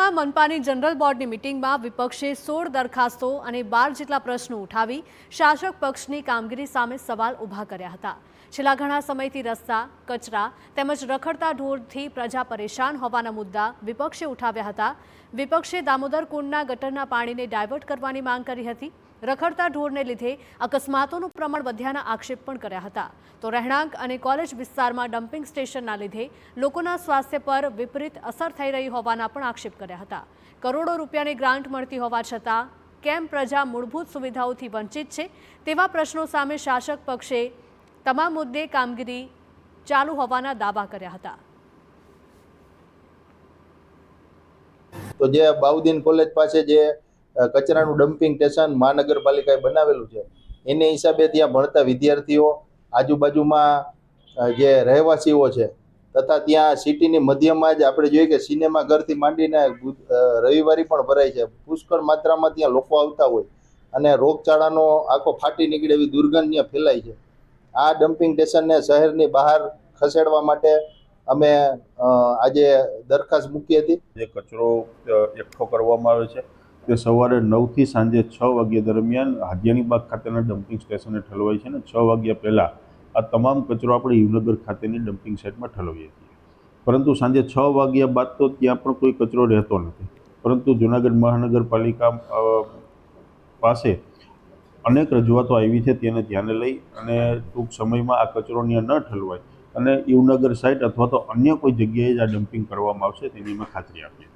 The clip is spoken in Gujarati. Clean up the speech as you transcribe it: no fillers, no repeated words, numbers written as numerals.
સુરતમાં મનપાની જનરલ બોર્ડની મીટિંગમાં વિપક્ષે 16 દરખાસ્તો અને 12 જેટલા પ્રશ્નો ઉઠાવી શાસક પક્ષની કામગીરી સામે સવાલ ઊભા કર્યા હતા। છેલ્લા ઘણા સમયથી રસ્તા, કચરા તેમજ રખડતા ઢોરથી પ્રજા પરેશાન હોવાના મુદ્દા વિપક્ષે ઉઠાવ્યા હતા। વિપક્ષે દામોદર કુંડના ગટરના પાણીને ડાયવર્ટ કરવાની માંગ કરી હતી। રખડતા ઢોરને લીધે અકસ્માતોનું પ્રમાણ વધ્યાના આક્ષેપ પણ કર્યા હતા। તો રહેણાંક અને કોલેજ વિસ્તારમાં ડમ્પિંગ સ્ટેશનના લીધે લોકોના સ્વાસ્થ્ય પર વિપરીત અસર થઈ રહી હોવાના પણ આક્ષેપ કર્યા હતા। કરોડો રૂપિયાની ગ્રાન્ટ મળતી હોવા છતાં કેમ પ્રજા મૂળભૂત સુવિધાઓથી વંચિત છે તેવા પ્રશ્નો સામે શાસક પક્ષે તમામ મુદ્દે કામગીરી ચાલુ હોવાના દાવા કર્યા હતા। તો જે બાઉદીન કોલેજ પાસે જે કચરાનું ડમ્પિંગ સ્ટેશન મહાનગરપાલિકાએ બનાવેલું છે એને હિસાબે ત્યાં ભણતા વિદ્યાર્થીઓ, આજુબાજુમાં જે રહેવાસીઓ છે તથા ત્યાં સિટીની મધ્યમાં જ આપણે જોઈએ કે સિનેમા ઘરથી માંડીને રવિવારી પણ ભરાય છે। પુષ્કળ માત્રામાં ત્યાં લોકો આવતા હોય અને રોગચાળાનો આખો ફાટી નીકળે એવી દુર્ગંધ ત્યાં ફેલાય છે। આ ડમ્પિંગ સ્ટેશનને શહેરની બહાર ખસેડવા માટે અમે આજે દરખાસ્ત મૂકી હતી। જે કચરો એકઠો કરવામાં આવે છે તે સવારે 9 થી સાંજે 6 વાગ્યા દરમિયાન હાજીયાણીબાગ ખાતેના ડમ્પિંગ સ્ટેશને ઠલવાય છે અને 6 વાગ્યા પહેલાં આ તમામ કચરો આપણે યુવનગર ખાતેની ડમ્પિંગ સાઇટમાં ઠલવીએ છીએ। પરંતુ સાંજે 6 વાગ્યા બાદ તો ત્યાં પણ કોઈ કચરો રહેતો નથી। પરંતુ જૂનાગઢ મહાનગરપાલિકા પાસે અનેક રજૂઆતો આવી છે, તેને ધ્યાને લઈ અને ટૂંક સમયમાં આ કચરો ત્યાં ન ઠલવાય અને યુવનગર સાઇટ અથવા તો અન્ય કોઈ જગ્યાએ જ આ ડમ્પિંગ કરવામાં આવશે તેની અમે ખાતરી આપીએ।